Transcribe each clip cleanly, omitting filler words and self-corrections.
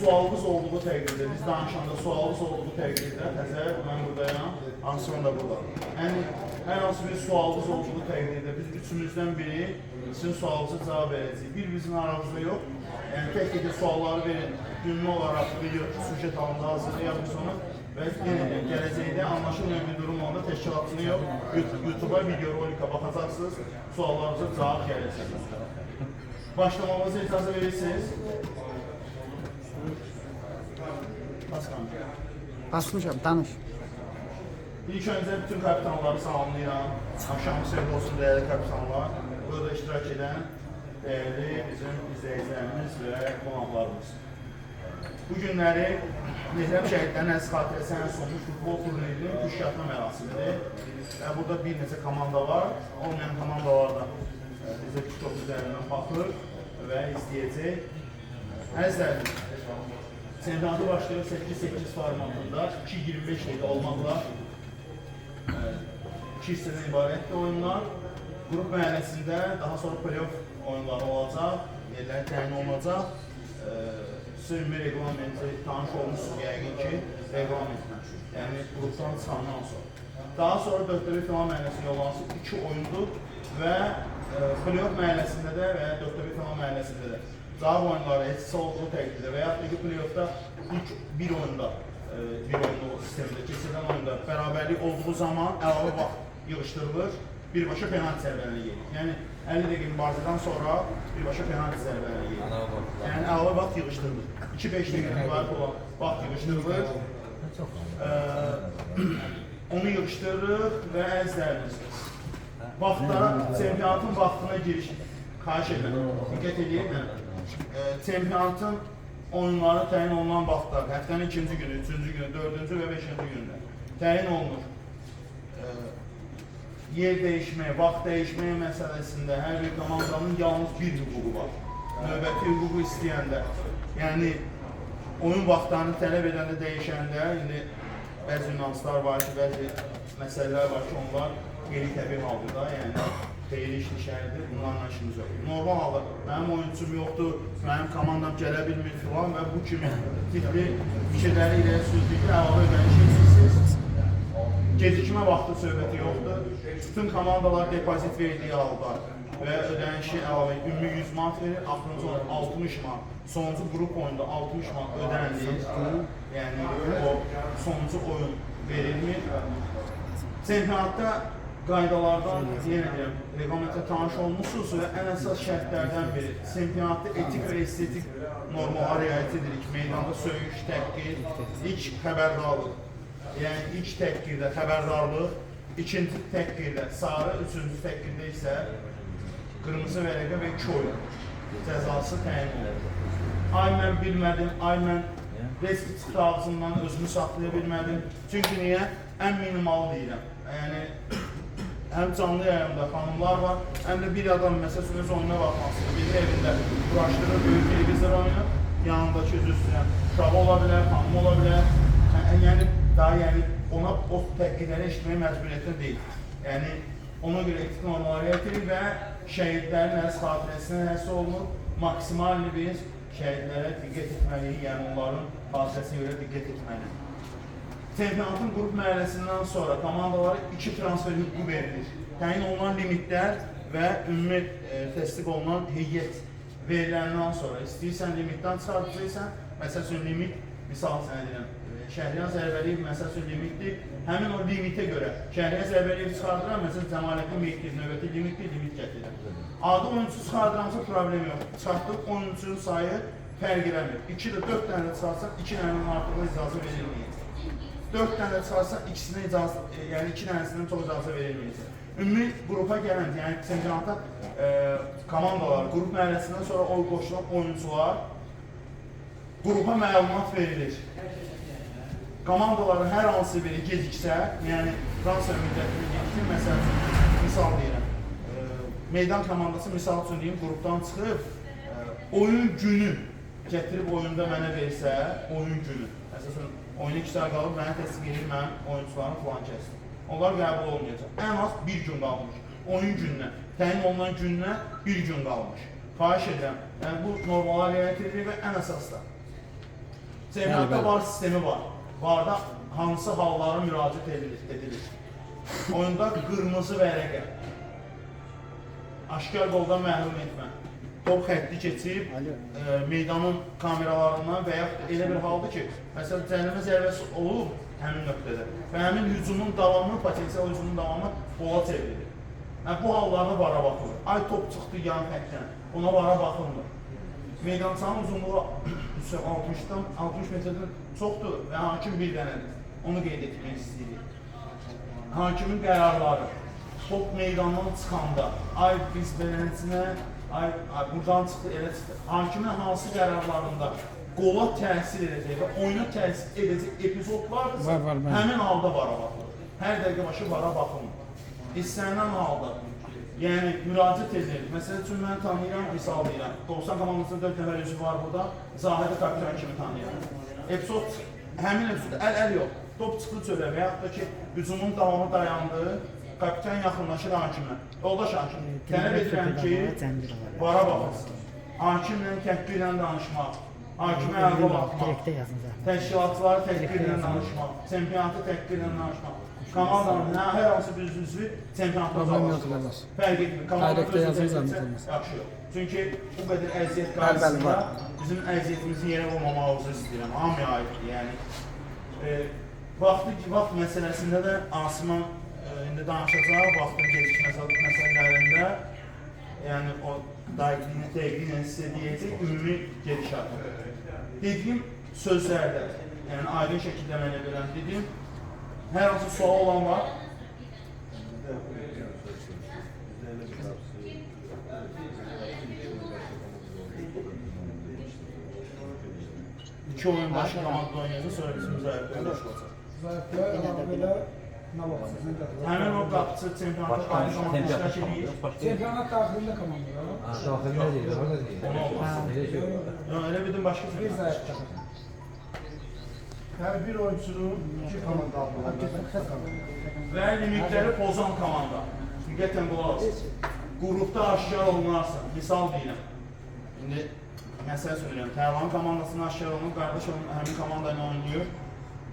sualınız olduğu təqdirdə, biz danışanda sualınız olduğu təqdirdə, təzə mən buradayam, Anson da burada. Yəni, hər hansı bir sualınız olduğu təqdirdə biz üçümüzdən biri sizin sualınıza cavab verəcəyik. Bir bizim aramızda yox. Yəni, tək-tək sualları verin, ümumi olaraq video süjet halında hazırlayaq biz onu və yenə deyəm, gələcəkdə anlaşılmayan bir durum olanda təşkilatçını yox, YouTube-a video rolika baxacaqsınız, suallarınıza cavab gələcəksiniz. Başlamamıza icazə verirsiniz. Basmışam, danış. İlk öncə bütün kapitanları salamlayıram. Axşamı sevgi olsun dəyərli kapitanlar. Burada iştirak edən dəyərli bizim izləyicilərimiz və qonaqlarımız. Bu günləri Nehrəm Şəhidlərin Əziz Xatirəsi ən sonmuş futbol turnirinin püşkatma mərasimidir. Burada bir neçə komanda var. Olmayan komandalarda bizə TikTok üzərindən baxır və izləyəcək. Əzizlərim, çempionatı başlayır 8-8 formatında 2-25 dəqiqə olmaqla 2 hissədən ibarətdir oyunlar. Qrup mərhələsində daha sonra playoff oyunları olacaq, yerləri təyin olunacaq. Ümumi reglamenti tanış olmuşsunuz yəqin ki, reglamentlə, yəni qrupdan çıxandan sonra. Daha sonra 4-1 final mərhələsi yollanısı 2 oyundur və playoff mərhələsində də və 4-1 final mərhələsində də cavab oyunları heç olduğu təqdirdə və yaxud da ki, playoffda ilk bir oyunda, bir oyunda sistemdə keçirilən oyunda bərabərlik olduğu zaman əlavə vaxt yığışdırılır, birbaşa penalti zərbələrine gelir. Yəni 50 dəqiqə mübarizədən sonra birbaşa penalti zərbələrine gelir. Yəni əlavə vaxt yığışdırılır. 2-5 dəqiqə mübarək olan vaxt yığışdırılır. Onu yığışdırırıq və əzlərimiz. Vaxtlara, çempionatın vaxtına giriş, xahiş edirəm, diqqət edeyim. Çempionatın oyunları təyin olunan vaxtlar, həftənin 2-ci günü, 3-cü günü, 4-cü və 5-ci gündə təyin olunur. Yer dəyişməyə, vaxt dəyişməyə məsələsində hər bir komandanın yalnız bir hüququ var. Növbəti hüququ istəyəndə, yəni oyun vaxtlarını tələb edəndə dəyişəndə, indi bəzi nüanslar var ki, bəzi məsələlər var ki, onlar qeyri-təbii halda, yəni xeyri işli şəhərdir, bunlarla işimiz yoxdur. Normal halda mənim oyuncum yoxdur, mənim komandam gələ bilmir filan və bu kimi tipli fikirləri ilə sürdükdə əlavə ödəniş edirsiniz. Gecikmə vaxtı söhbəti yoxdur. Bütün komandalar depozit verdiyi halda və ödənişi əlavə ümumi 100 manat verir, axırıncı oyun 60 manat, sonuncu qrup oyunda 60 manat ödənilir. Yəni o sonuncu oyun verilmir. Çempionatda qaydalardan, yenə deyəm, reglamentə tanış olmuşsunuz və ən əsas şərtlərdən biri çempionatda etik və estetik normalara riayət edirik. Meydanda söyüş, təhqir, ilk xəbərdarlıq. Yəni ilk təhqirdə xəbərdarlıq, ikinci təhqirdə sarı, üçüncü təhqirdə isə qırmızı vərəqə və 2 oyun cəzası təyin olur. Ay mən bilmədim, ay mən risk çıxdı ağzımdan özümü saxlaya bilmədim. Çünki niyə? Ən minimalı deyirəm. Yəni, həm canlı yayımda xanımlar var, həm də bir adam məsələn öz oyuna baxmasını, bir evində quraşdırır, böyük televizor oyunu, yanındakı üzr istəyən uşağı ola bilər, xanım ola bilər. Yəni, daha ona o təhqirləri eşitməyə məcburiyyətdə deyil. Yəni, ona görə etik normalara riayət edirik və şəhidlərin əziz xatirəsinə həsr olunur. Maksimalini biz şəhidlərə diqqət etməliyik, yəni onların xatirəsinə görə diqqət etməliyik. Çempionatın qrup mərhələsindən sonra komandalara 2 transfer hüququ verilir. Təyin olunan limitlər və ümumi təsdiq olunan heyət veriləndən sonra istəyirsən limitdən çıxartacaqsan, məsəl üçün limit, misal sənə deyirəm, Şəhriyan Zərbəliyev məsəl üçün limitdir. Həmin o limitə görə Şəhriyan Zərbəliyev çıxardıran, məsələn, Cəmaləddin Mehdiyev növbəti limitdir, limit gətirir. Adi oyuncu çıxardıramsa problem yox. Çıxartdıq oyuncunun sayı fərq eləmir. 2 də 4 dənə çıxarsan, 2 dənənin artıqına icazə verilməyəcək. 4 dənə çıxarsan, ikisine icazə, yəni 2 dənəsindən çox icazə verilməyəcək. Ümumi qrupa gələn, yəni çempionata komandalar, qrup mərhələsindən sonra oy qoşulan oyuncular qrupa məlumat verilir. Komandaların hər hansı biri geciksə, yəni transfer müddətini gecikir, məsəl üçün, misal deyirəm, meydan komandası misal üçün deyim, qrupdan çıxıb, oyun günü gətirib oyunda mənə versə, oyun günü, məsəl üçün, oyuna 2 saat qalıb, mənə təsdiq edir, mənim oyuncularını falan kəsdim. Onlar qəbul olmayacaq. Ən az 1 gün qalmış. Oyun gününə, təyin olunan gününə 1 gün qalmış. Xahiş edirəm, yəni bu normalara riayət edilir və ən əsasda Çempionatda var sistemi var. Varda hansı hallara müraciət edilir. Oyunda qırmızı vərəqə, aşkar qoldan məhrum etmə, top xətti keçib meydanın kameralarından və yaxud elə bir haldır ki, məsələn, cərimə zərbəsi olub həmin nöqtədə və həmin hücumun davamı, potensial hücumun davamı gola çevrilir. Bu hallarda vara baxılır. Ay top çıxdı yan xətdən, ona vara baxılmır. Meydançanın uzunluğu 60 metrdən çoxdur və hakim bir dənədir. Onu qeyd etmək istəyirik. Hakimin qərarları, top meydandan çıxanda, ay biz beləsinə, ay buradan çıxdı, elə çıxdı. Hakimin hansı qərarlarında qola təsir edəcək və oyuna təsir edəcək epizod varsa, həmin halda vara baxılır. Hər dəqiqə başı vara baxılmır. İstənilən halda, yəni müraciət edilir. Məsəl üçün, mən tanıyıram, misal deyirəm. 90 komandasında 4 nəfər üzvü var burada, Zahidi kapitan kimi tanıyıram. Epizod, həmin epizodda əl yox. Top çıxdı çölə və yaxud da ki, hücumun davamı dayandı, kapitan yaxınlaşır hakimə. Yoldaş hakim, tələb edirəm ki, vara baxılsın. Hakimlə təhqirlə danışmaq, hakimə əlqə baxmaq, təşkilatçıları təhqirlə danışmaq, çempionatı təhqirlə danışmaq. Komandanın hər hansı bir üzvü çempionatda qalmasınlar. Fərq etmir. Komandanın yaxşı yox. Çünki bu qədər əziyyət qarşısında bizim əziyyətimizi yerə qoymamağımızı istəyirəm. Hamıya aiddir. Yəni, vaxt məsələsində də Asiman indi danışacaq, vaxtın gecikməsi məsələlərində, yəni o dəqiqlə sizə deyəcək ümumi gedişat. Dediyim sözlərdə, yəni aydın şəkildə mənə verəm, dediyim, hər hansı sual olan var? İki oyun başı komanda oynayacaq, sonra bizim müzayirdə olacaq. Həmin o qapıcı çempionatda aynı zamanda iştirak edir. Çempionat daxilində komandalar. Daxilində deyil, orada deyil. Onu olmaz. Elə bildim başqa Bir zayıfdır. Hər bir oyunçunun iki komanda almalı. Və limitləri pozan komanda. Diqqətən qulaq asın. Qrupda aşkar olunarsa, misal deyirəm. İndi məsələ söyləyirəm. Tərlan komandasının aşkar olunur, qardaş həmin komanda ilə oynayır.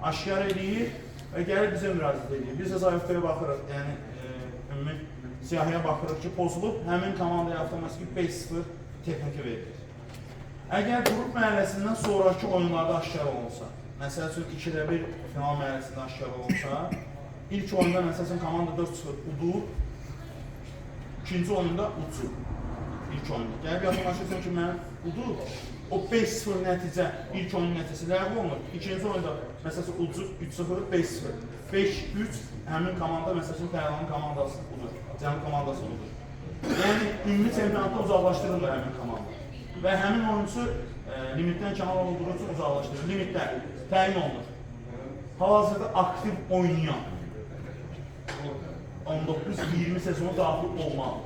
Aşkar edir və gəlib bizə müraciət edir. Biz də zayıflığa baxırıq, yəni ümumi siyahıya baxırıq ki, pozulub, həmin komandaya avtomatik 5-0 texniki verilir. Əgər qrup mərhələsindən sonraki oyunlarda aşkar olunsa, məsəl üçün 2-1 final mərhələsində aşkar olunsa, ilk oyunda məsəl üçün komanda 4-0 udur, ikinci oyunda uçur. İlk oyunda. Gəlib yaxınlaşırsan ki, mən udur, o 5-0 nəticə, ilk oyunun nəticəsi ləğv olunur. İkinci oyunda məsəl üçün ucur, 3-0, 5-0. 5-3 həmin komanda məsəl üçün Tərlanın komandası udur, Cənub komandası udur. Yəni, ümumi çempionatda uzaqlaşdırılır həmin komanda. Və həmin oyuncu limitdən kənar olduğu üçün uzaqlaşdırılır. Limitlər təyin olunur. Hal-hazırda aktiv oynayan 19-20 sezonu daxil olmalı.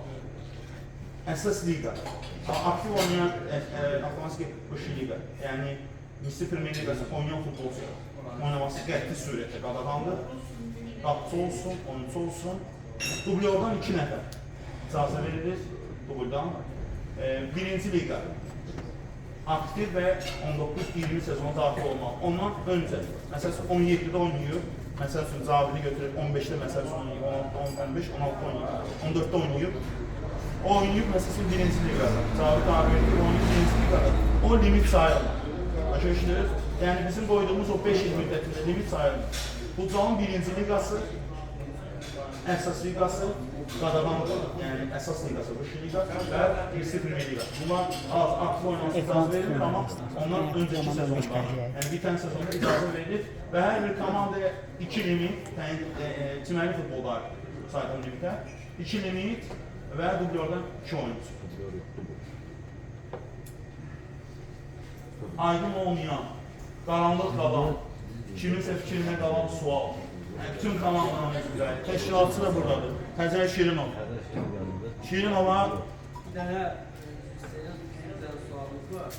Əsas liga. Aktiv oynayan avtomatik Qışı liga. Yəni, Misli Premier Liqası oynayan futbolcu oynaması qəti surətdə qadağandır. Qapçı olsun, oyuncu olsun. Dublyordan 2 nəfər icazə verilir. Dubldan. Birinci liga. Aktiv və 19-20 sezonu daxil olmalı. Ondan öncə, məsələn 17-də oynayır, məsələn Zavidi götürüb 15-də məsələn oynayır, 15, 16 oynayır, 14-də oynayır. O oynayıb məsələn birinci liqada, Zavidi Ağabeyli oynayıb birinci liqada. O limit sayılır. Başa düşürüz? Yəni bizim qoyduğumuz o 5 il müddətində limit sayılır. Futbolun birinci liqası, əsas liqası, qadağandır. Yəni əsas liqası, Qışı liqası və Misli Premier Liqası. Bunlar az aktiv oynaması icazə verilir, amma ondan öncəki sezonda, yəni bitən sezonda icazə verilir və hər bir komandaya 2 limit, çiməli futbolda saydığım limitə, 2 limit və dublyordan 2 oyuncu. Aydın olmayan, qaranlıq qalan, kiminsə fikrinə qalan sual. Bütün komandanın üzvləri, təşkilatçı da buradadır. Təzər Şirinov. Şirinova... Bir dənə sualımız var.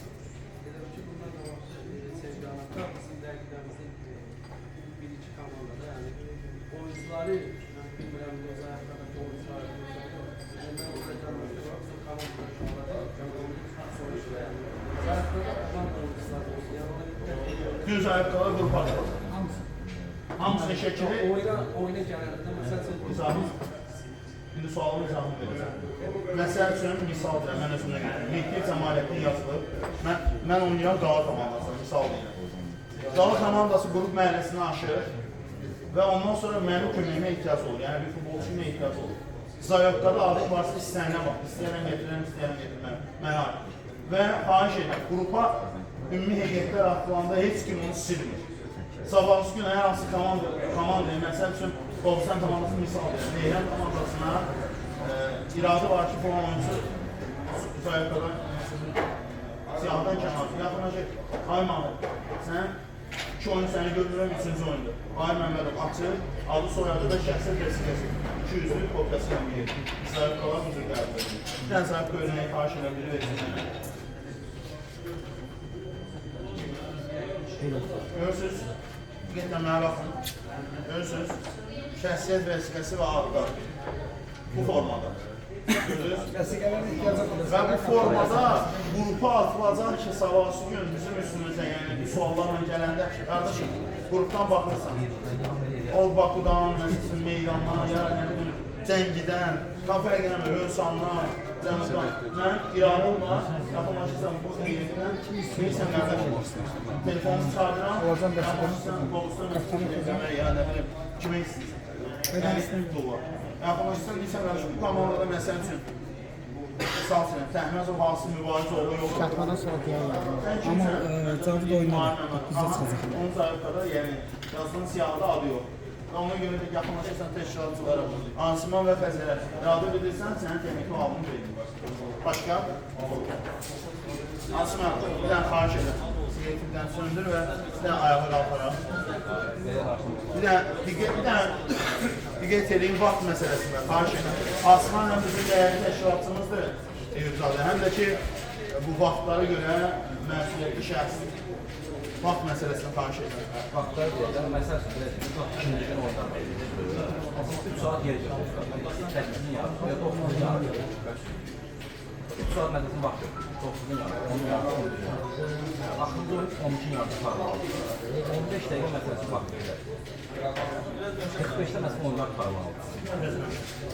Dedim ki, bundan qabaqda çempionatda bizim dəqiqlərimizin bir-iki komandada, yəni oyuncuları, bilmirəm, Zayafdakı oyuncuları, ondan uzaqlarımızda var, bizim komandada şu anda sonuçda, yəni Zayafdakı oyuncuları olsun, yəni ona bir Düz ayaqqabılar qrupa atılır. Hamısının şəkili Oyuna gələndə məsəl üçün izahı. İndi sualın izahını verirəm. Məsəl üçün, misal deyirəm, mən özümdən gəlirəm. Mehdi Cəmaləddin yazılıb. Mən oynayan Qala komandasına, misal deyirəm. Qala komandası qrup mərhələsini aşır və ondan sonra mənim köməyimə ehtiyac olur. Yəni bir futbolçuna ehtiyac olur. Zayovqada adım varsa istəyənə bax. İstəyənə gətirəm, istəyənə gətirməm. Mənə aid. Və xahiş edirəm, qrupa ümumi heyətlər atılanda heç kim onu silmir. Sabahlısı gün hər hansı komandaya, məsəl üçün, Qobustan komandasını misal edir. Leylan komandasına iradı var ki, falan oyuncu Zayovqadan siyahdan kənarı. Yaxınacaq, ay Mahir, sən 2 oyun səni görürəm, 3-cü oyundur. Ay Məmmədov açır, adı soyadı da şəxsiyyət vəsiləsi. 200-lük kopyası yapıyır. Zayovqalar bu cür qəbul edir. Bir dənə Zayovqa örnəyi xahiş edən biri versin mənə. Görürsünüz, diqqətlə mənə baxın. Görürsünüz, şəxsiyyət vəsiqəsi və adlar. Bu formada. Görürsünüz? Vəsiqələrin ihtiyacı Və bu formada qrupa atılacaq ki, sabahsı gün bizim üstümüzə, yəni bu suallarla gələndə, qardaşım, qrupdan baxırsan, Bakudan, meydandan, ya nə bilim, Cəngidən, kafaya gəlmə, Hövsandan, Cənudan. Mən iradımla, yaxınlaşırsan bu yerindən, bilirsən qardaşım, telefonu çıxardıram, yaxınlaşırsan, Qobustan, ya nə bilim, kimə istəyirsən? Yaxınlaşırsan, bilirsən qardaşım, bu komandada məsəl üçün, misal üçün, Təhməzov hansı mübarizə olur, yoxdur. Çatmadan sonra deyərlər. Amma Cavid oynadı, 9-da çıxacaq. Onun Zayovqada, yəni, yazılan siyahıda adı yox. Ona görə də yaxınlaşırsan təşkilatçılara, Ansiman və Fəzərə iradə bilirsən, sənin texniki halını verir. Başqa? Ansiman, bir dənə xahiş edir. Sigaretimdən söndür və bir dənə ayağa qalxaraq. Bir dənə diqqət edin vaxt məsələsində, xahiş edir. Ansiman həm bizim dəyərli təşkilatçımızdır, həm də ki, bu vaxtlara görə məsuliyyətli şəxs vaxt məsələsini xahiş edir. Vaxtlar deyəcəm, məsəl üçün, ikinci gün oynar. 3 saat yer gəlir. 8-in yarı, 9-un yarı. 3 saat mədəsin vaxtı, 9-un yarı, 10-un yarı, 10-un yarı. Axırda 12-in yarı tutarlar. 15 dəqiqə məsələsi vaxt verir. 45-də məsələn oyunlar tutarlar.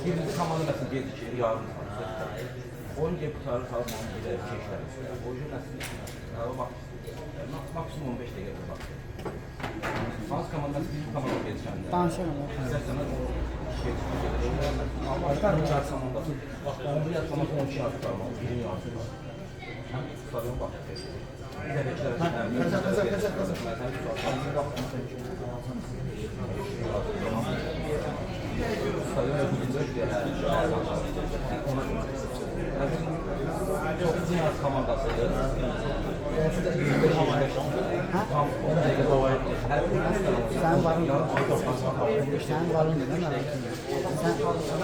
Birinci komanda məsələn deyildi ki, yarın tutarlar. Oyun gəlib tutarır, saat 12-də, 2-də. Oyun məsələn, vaxt maksimum 15 dəqiqə vaxt. Hans komandası bizim komanda geçəndə. Danışalım. İstərsəniz Altar Rıçar komandası. 11 yatlamaq 12 yarı tutarlar, 1-in yarısı var. Həm stadion vaxtı keçir. Bir də beklər stadion ödülündə ona görə. 9-un yarısı komandasıdır. Onsuz da 25-25. Tam 10 dəqiqə dolayı. Sənin varın da. Sənin varın da, nə var? Sən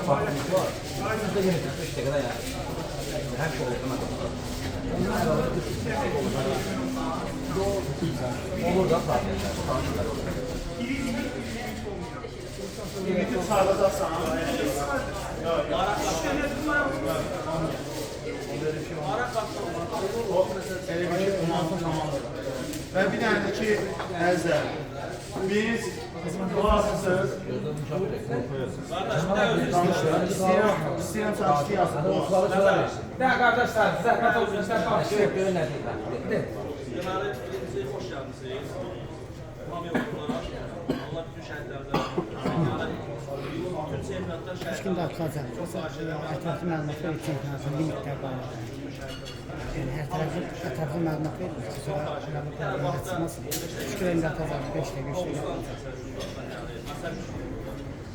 Farkımız var. Siz də yenə 45 dəqiqədə yəni. Həmişə oldu mən. Olur da farklıdır. Limit'i çağıracaqsan. Elə bir şey olmazsa tamamdır. Və bir dənə də ki, əzər, biz varsınız, istəyirəm çalışdı yazın. Nə qardaşlar, zəhmət olsun, sən başlayın. Deməli, birincisi, xoş gəldiniz. Hamıya olaraq, Allah bütün şəhidlərdə, bütün çempionatlar Üç gündə atılacaq. Ətraflı məlumatlar üçün çempionatın limitlər var. Yəni, hər tərəfli ətraflı məlumat verir. Sonra məlumatlar çıxmasın. 3 gündə atılacaq, 5 dəqiqə, 3 dəqiqə atılacaq.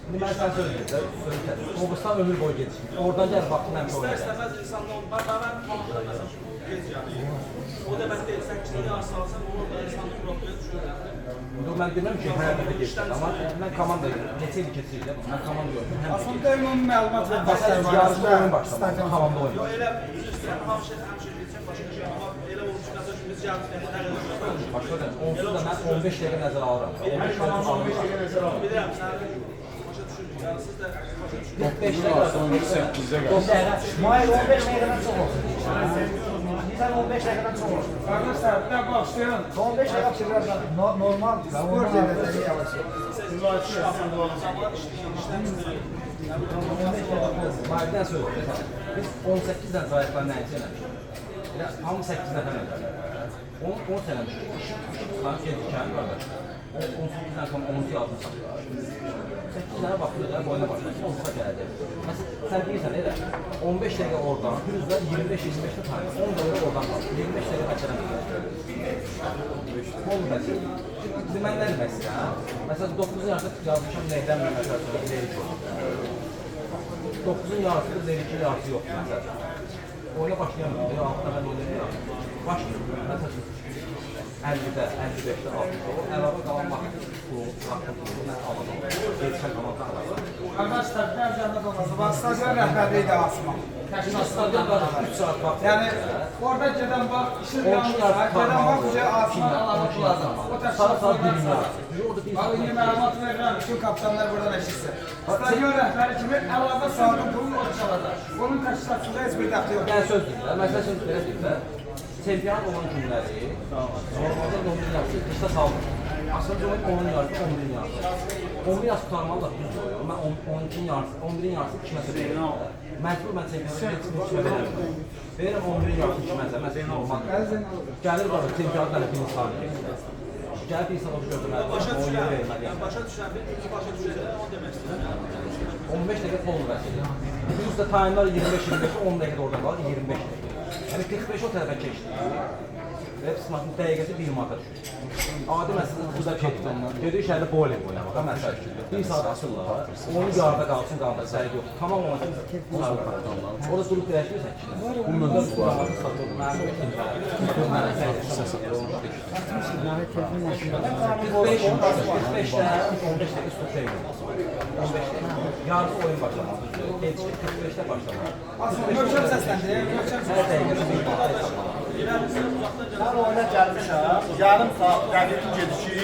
İndi mən sən söyləyəcəm. Qobustan ömür boyu gedişim. Oradan gəl, vaxtın həmişə oynayacaq. İstər-istəməz insanlar, mən komandada məsəl üçün gec gəlir. O demək deyil, 8-də yarısı alsan, onu da insanı blokluya düşürlər. Mən demirəm ki, hər birdə geçdim, amma mən komanda neçə il keçirdim, mən komanda yoxdum. Aslında ümumi məlumat və Məsələn, yarışda oyun başlamaq, komanda oyun. Yox, elə üzr istəyirəm, həmişə geçəcək, başqa şey, amma elə olmuş, məsəl üçün biz yarışda hər Başqa da, onsuz da mən 15 dəqiqə nəzərə alıram. 15 dəqiqə nəzərə alıram. bilirəm, sən başa düşürsün, yəni siz də başa düşürsünüz. 5 dəqiqə sonra bizə gəlir. 5 dəqiqə. Mayır 15 dəqiqədən çox olsun. Sen 15 dakikadan çok olsun. Arkadaşlar bir dakika başlayalım. Son 5 dakika çevirler. Normal. Spor cennetleri yavaş. Mavidən söz biz 18-dən zayıflar nə üçün? Hamı 8 nəfər nədir? 10 sənə düşür. Lan gedikən qardaş. 18-dən sonra 10-cu yazını satıyor. 8 sənə baxıyor da boyuna başlayır. 10-ca gələcək. Məsələn, sən deyirsən elə 15 dəqiqə oradan, düzdə 25-25-də tanıyır. 10 dəqiqə oradan qalır. 25 dəqiqə bəkərəm. Olmur məsəl. Mən nə demək istəyirəm? Məsələn, 9-cu yaşda yazmışam neydən mən məsələn, ileri olur. 9-un yarısı, 52 yarısı yoxdur məsələn. Oyuna başlayamıyorum. Altına ben oynayamıyorum. Başlayıyorum. Məsələn, 50'də, 55'də, 60'da. O əlavə qalan vaxt pulu, vaxtın pulu mən alacağım. Gelişən qalandan alacağım. Arkadaşlar bir canlı olması var. Stadion rəhbərliyi də asma. Stadion var, 3 saat vaxt. Yani orada gedən bax, işin yanlısa, gedən bax, bize asma alanı lazım. O Saat təşkilat 1 lazım. Abi yine məlumat verirəm, bütün kaptanlar buradan eşitsin. Stadion rəhbəri kimi əlavə saatın pulunu o çalacaq. Onun təşkilatçılığı heç bir dəxli yox. Yəni söz deyirlər, məsəl üçün belə deyirlər. Çempion olan günləri normalde 11 yarısı dışta salmır. Aslında onun yarısı 11 yarısı. 11 yarısı tutarmalı da düz oluyor. Ben 12'in yarısı, 11'in yarısı 2 metre veriyorum. Məcbur mən çempionata geçsin 2 metre veriyorum. Verirəm 11'in yarısı 2 metre. Mesela normal. Gəlir var, çempionat mənə bir saniye. Gəlib bir insan o gördüm. Başa O yeri düşürəm. verməliyəm. Başa düşürəm. Bir başa düşürəm. O demək istəyirəm. 15 dəqiqə pol vəsilə. Düzdə time'lar 25-25, 10 dəqiqə orada qalır, 25 dəqiqə. Yəni 45 o tərəfə keçdi. Və sınavın dəqiqəsi 1 manata düşür. Adi məsələn bu da keçdi. Gedir şəhərdə bowling oynamağa məsəl üçün. 1 saat açırlar. Onu yarıda qalsın, qalmır, səhv yox. Tamam olmasın. Orada durub dəyişmirsən ki. Bundan da suallar satılır. Mənim üçün mənə səhv 45 dəqiqə üstü şey olur. 15 dəqiqə. Yarısı oyun başlamaz. Geçki 45'te başlamaz. Möhkəm səsləndir, möhkəm Hər dəqiqəsi 1 manata hesablanır. Ben oyuna gelmişim. Yarım saat dəqiqin gedişi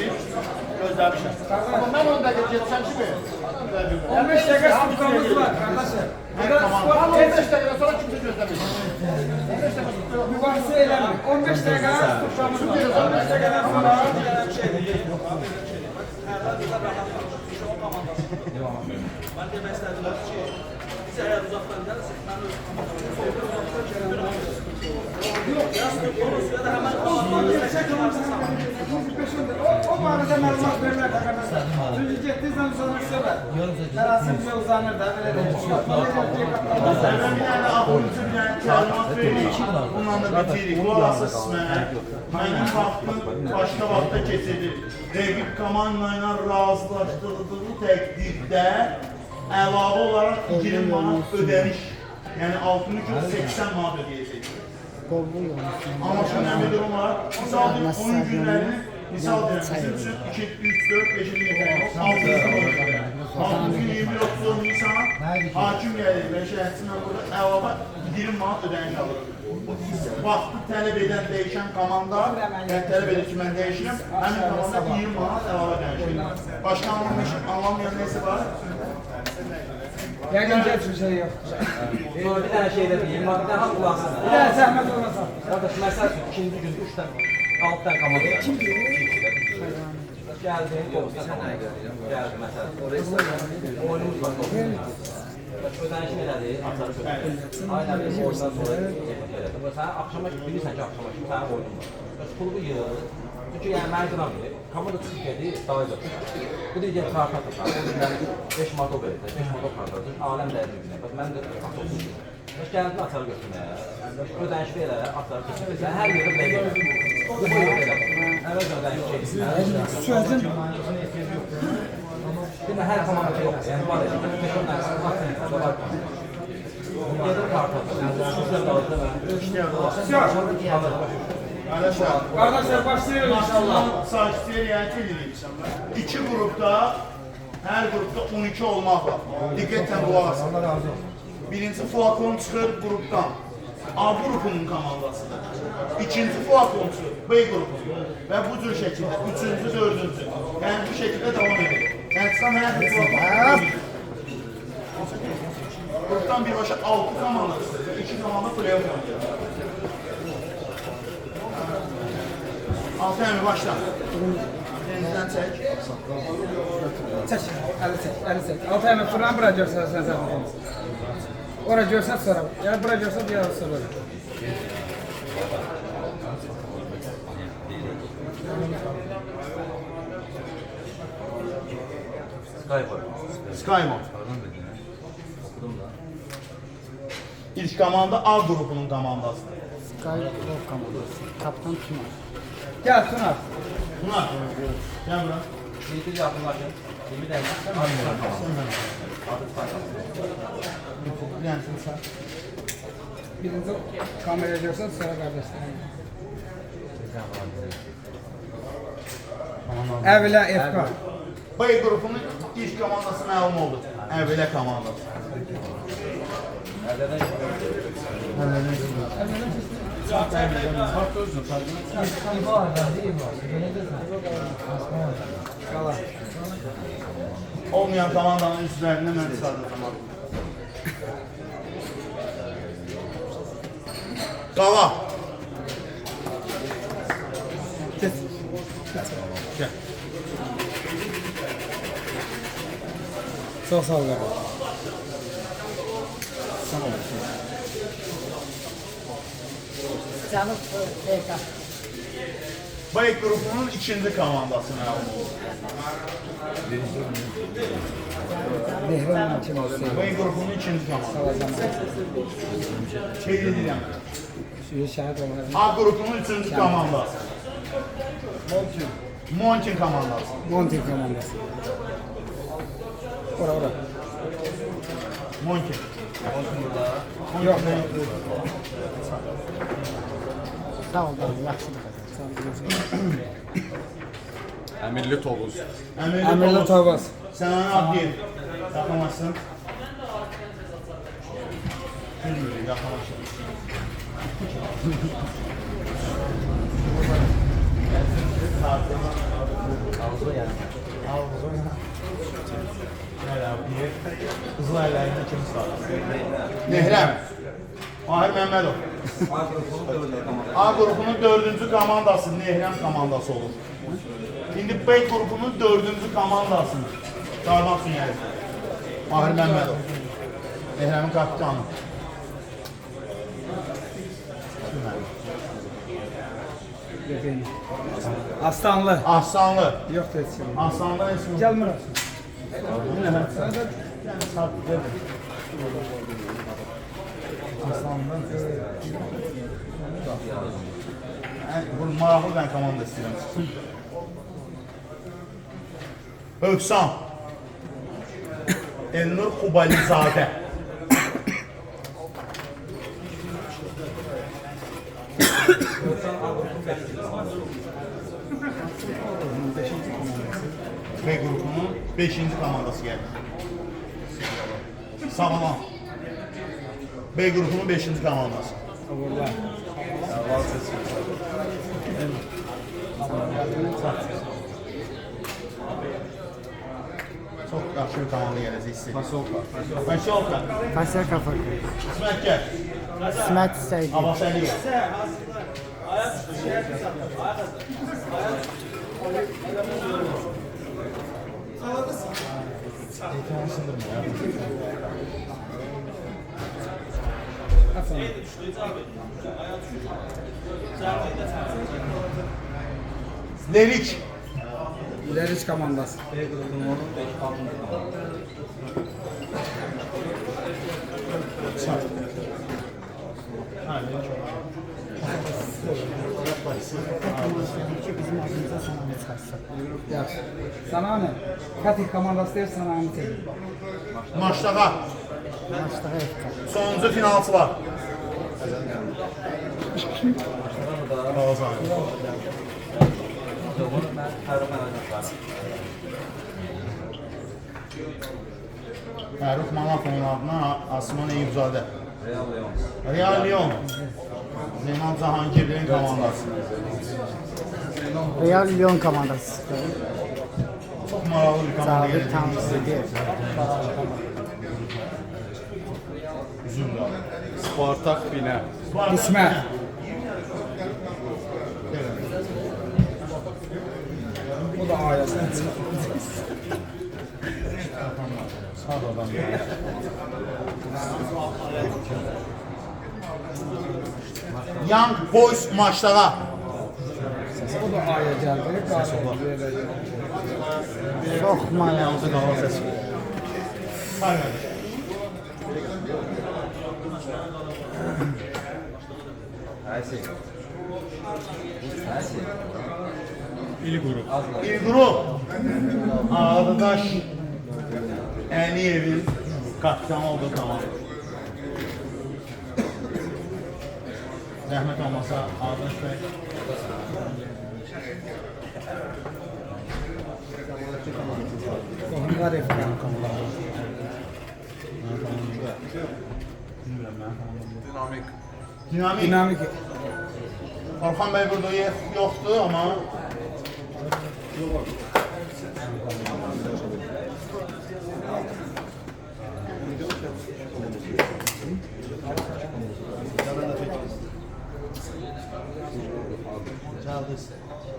gözləmişim. Ama ben 10 dəqiqə getsəm kimi? 15 dəqiqə stupkamız var kardeşim. Burada spor Ben 15 dəqiqə sonra kimse gözləmir. 15 dəqiqə mübahisə eləmir. 15 dəqiqə stupkamız var. 15 dəqiqədən sonra Ben demək istədim ki, biz əgər uzaqdan gəlirsək, mən öz komandamı yox, ya da həmən o barədə məlumat verirlər arkadaşlar. Çünki getdiyinizdən sonra söhbət. Tərası bizə uzanır da, belə deyil. Sənə bir dənə abonçu bir dənə təlimat verir. Bununla da bitirik. Bu arası ismək. Mənim vaxtım başqa vaxta keçirir. Rəqib komanda ilə razılaşdırdığı təqdirdə əlavə olaraq 20 manat ödəniş. Yəni 60 kilo 80 manat ödəyəcək. Qollu yolun. Amma şu nə bir durum var? Misal bir oyun günlərini, misal deyirəm, bizim üçün 2, 3, 4, 5, 6 gün 24 Nisan hakim gəlir və şəhətçindən burada əlavə 20 manat ödəniş alır. Vaxtı tələb edən dəyişən komanda, yəni tələb edir ki, mən dəyişirəm, həmin komanda 20 manat əlavə dəyişir. Başqa anlamayan nəsə var? Yəqin ki, heç bir şey yoxdur. Sonra bir dənə şey də deyim, bir dənə haqq qulansın. Bir dənə zəhmət olmasın. Qardaş, məsəl üçün, ikinci gün 3 dənə, 6 dənə komanda gəldi, gəldi məsələn. Oyunumuz var, ödənişini elədi, açarı götürdü. Aynen bir oyundan sonra elədi. Sən axşama bilirsən ki, axşama kimi sənin oyunun var. Pulu yığılır. Çünki yəni mənə qıramır. Komanda çıxıb gedir, daha yox. Bu deyir, gəl kart atır. O deyirlər, 5 manat o verir, 5 manat o kart atır. Aləm dəyərini bilmək. Mən də atılsın. Gəldin açarı götürməyə. Ödəniş verə, açarı götürməyə. Hər yerdə belə gəlir. Bu boyun belə. Əvvəl ödəniş çəksin. Sözün Değil mi? Her komanda yok. Yani var ya, 5-10 tane var. Gelir kart atır. Yani sosyal dağıtı Arkadaşlar, Kardeşler başlayalım inşallah. Saçları riayet edirik. İki grupta, her grupta 12 olmak var. Dikkatle bu arası. Birinci flakon çıxır gruptan. A qrupunun komandasıdır. İkinci flakon çıxır B qrupunun. Və bu cür şəkildə, üçüncü, dördüncü. Yəni bu şəkildə davam edir. Yəni çıxan hər bir flakon. Gruptan birbaşa 6 komanda çıxır. 2 komanda play-off oynayır. Altay əmi başla. Denizdən çək. Çək, əli çək. Altay əmi fırlan bura görsən sən zəhmət. Ora görsən sonra. Yəni bura görsən ya sonra. Skymon. Okudum da. İlk komanda A qrupunun komandasıdır. Sky Pro komandası. Kaptan Tuna. Gəl Tuna. Buna. Gel bura. Bir yakınlaşın. 20 dəqiqə. Adı Lensin sen. Birinci kameraya görsən sonra qardaşlar. Əvvəla FK. B qrupunun ilk komandası məlum oldu. Əvvələ komandası. Qala. Olmayan komandanın üzvlərini mən çıxardım. Qala. Keç. Gel. Çox sağ ol qardaş. Canım FK. B qrupunun ikinci komandası məlum oldu. Mehran kim olsun? B qrupunun ikinci komandası. Salacam. Qeyd edirəm. Suyu şəhid olar. A qrupunun üçüncü komandası. Monkin komandası. Monty komandası. Ora ora. Monkin. Yox. Sağ ol canım. Yaxşıdır. Əmirli Tovuz. Əmirli Tovuz. Sən onu ad deyil. Yaxamasın. Bilmiyorum, yaxamasın. Ağzı yani. Gəl abi, deyir. Qızıl əllərində kim sağlar? Nehrəm. Mahir Məmmədov. A qrupunun dördüncü komandası Nehrəm komandası olur. İndi B qrupunun dördüncü komandasını çağırmaq üçün gəlir. Mahir Məmmədov. Nehrəmin kapitanı. Aslanlı. Aslanlı. Yox heç kim. Aslanlı ismi. Gəl Murat. Aslanlıdan bu maraqlı ben komanda istəyirəm. Öksan. Elnur Xubalizadə. B qrupunun 5-ci komandası gəldi. Sağlam. B qrupunun 5-ci komandası. Çok yaxşı bir komanda gələcək hiss edirəm. Paşolka. Kaşar kafa. İsmət gəl. İsmet Seydi. Abbas Əliyev. Lerik. Lerik komandası. Bizim adımıza sana çıkarsın. Yaxşı. Sana ne? Fatih komandası deyir sana ne deyir? Maçdağa. Maçta FK. Sonuncu finalçılar. Qazan. Ben Fərux Mənəcəflər. Fərux Manatovun adına Asman Eyübzadə. Real Leon. Real Lyon. Zeynal Cahangirli'nin komandası. Real Lyon komandası. Çok maraqlı bir komanda Zabit gələcək. tanrısı değil. Üzümdür abi. Spartak Binə. İsmet. Bu da A'ya. Young Boys maçlara. Bu da A'ya geldi. Çok manalı. Bir grup. Ağdaş Əliyevin kapitan oldu tamam. Zəhmət olmasa Ağdaş Bəy. Onlar efendim. Dinamik. Dinamik. Orxan Bəy burada yoxdur ama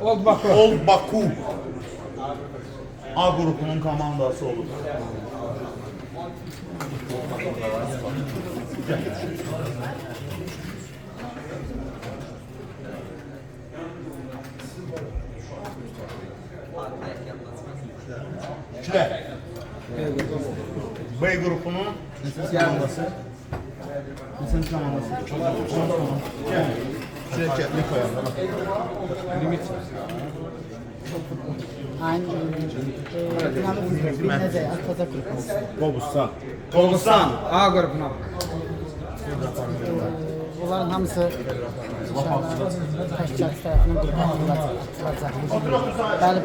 Old Baku. Old Baku A grubunun komandası olur. İşte B grubunun komandası. Neçənci komandası? Gel. Şirketli koyalım. Limit. Aynı dinamik bir necə atacaq qrupumuz. Qobustan. Qobustan. A grubuna. Bunların hamısı inşallah təşkilat tərəfindən qrupa atılacaq.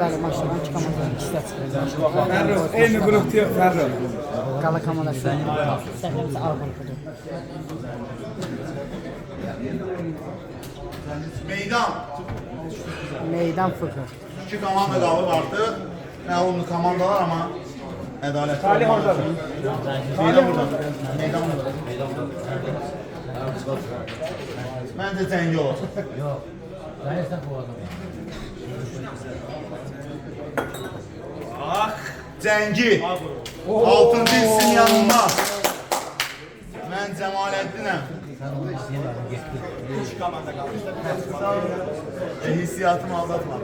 Bəli, maçlardan iki komandanın ikisi də çıxacaq. Ferro. Eyni grupta yok Ferro. Qala komandası səhnəmiz A qrupudur. Meydan. Meydan fırqı. İki komanda qalıb artıq. Məlumdur komandalar amma ədalətli. Salih orada. Meydan burada. Meydan burada. Məncə cəngi olur. Yox. Zəifsən bu adam. Cəngi. 6-cı hissin yanında. Mən Cəmaləddinəm. Sən onu izləyirəm, getdi. Hissiyatımı aldatma.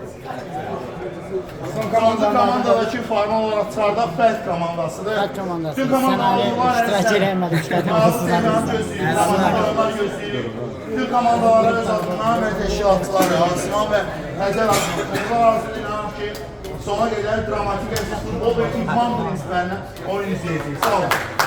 Son Sonuncu komandanın komandadakı formal olaraq Çardaq Fəth komandasıdır. Fəth komandası. Bütün komandalar İştirak eləmədi, iştirak Bütün komandalara öz adından və təşkilatçıları, Asiman və Həzər adına. Onlar arasında inanam ki, sona qədər dramatik əsas futbol və idman prinsiplərinə oyun izləyəcək. Sağ olun.